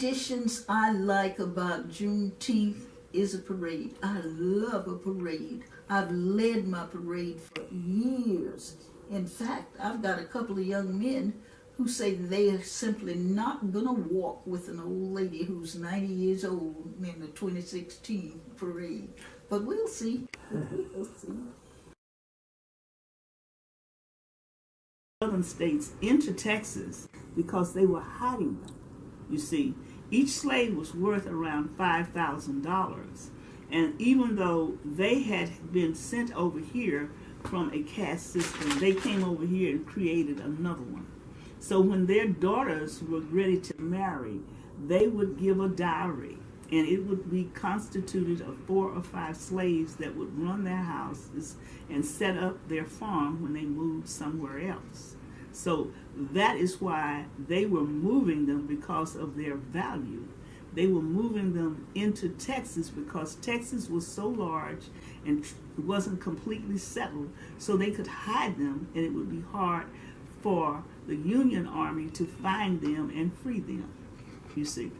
traditions I like about Juneteenth is a parade. I love a parade. I've led my parade for years. In fact, I've got a couple of young men who say they are simply not going to walk with an old lady who's 90 years old in the 2016 parade. But we'll see. We'll see. Southern states into Texas because they were hiding them. You see, each slave was worth around $5,000. And even though they had been sent over here from a caste system, they came over here and created another one. So when their daughters were ready to marry, they would give a dowry, and it would be constituted of 4 or 5 slaves that would run their houses and set up their farm when they moved somewhere else. So that is why they were moving them, because of their value. They were moving them into Texas because Texas was so large and wasn't completely settled, so they could hide them, and it would be hard for the Union Army to find them and free them, you see.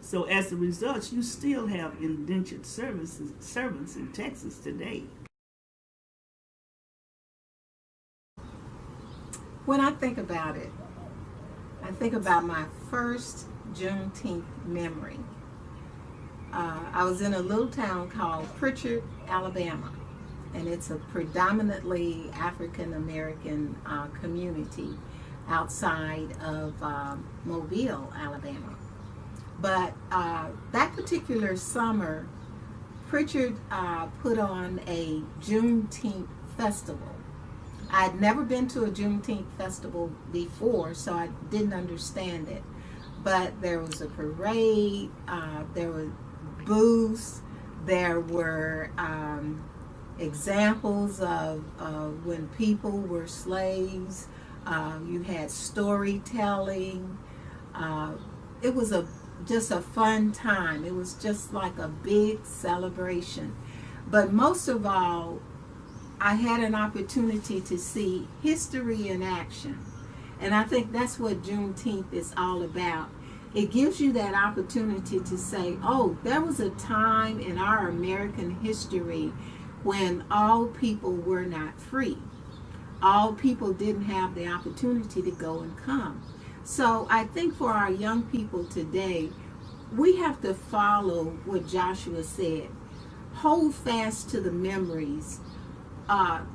So as a result, you still have indentured servants in Texas today. When I think about it, I think about my first Juneteenth memory. I was in a little town called Pritchard, Alabama, and it's a predominantly African American community outside of Mobile, Alabama. But that particular summer, Pritchard put on a Juneteenth festival. I'd never been to a Juneteenth festival before, so I didn't understand it. But there was a parade, there were booths, there were examples of when people were slaves. You had storytelling. It was just a fun time. It was just like a big celebration. But most of all, I had an opportunity to see history in action. And I think that's what Juneteenth is all about. It gives you that opportunity to say, oh, there was a time in our American history when all people were not free. All people didn't have the opportunity to go and come. So I think for our young people today, we have to follow what Joshua said. Hold fast to the memories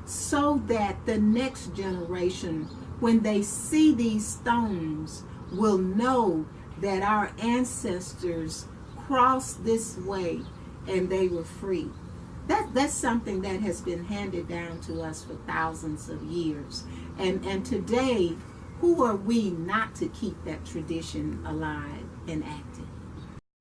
so that the next generation, when they see these stones, will know that our ancestors crossed this way and they were free. That's something that has been handed down to us for thousands of years. And today, who are we not to keep that tradition alive and active?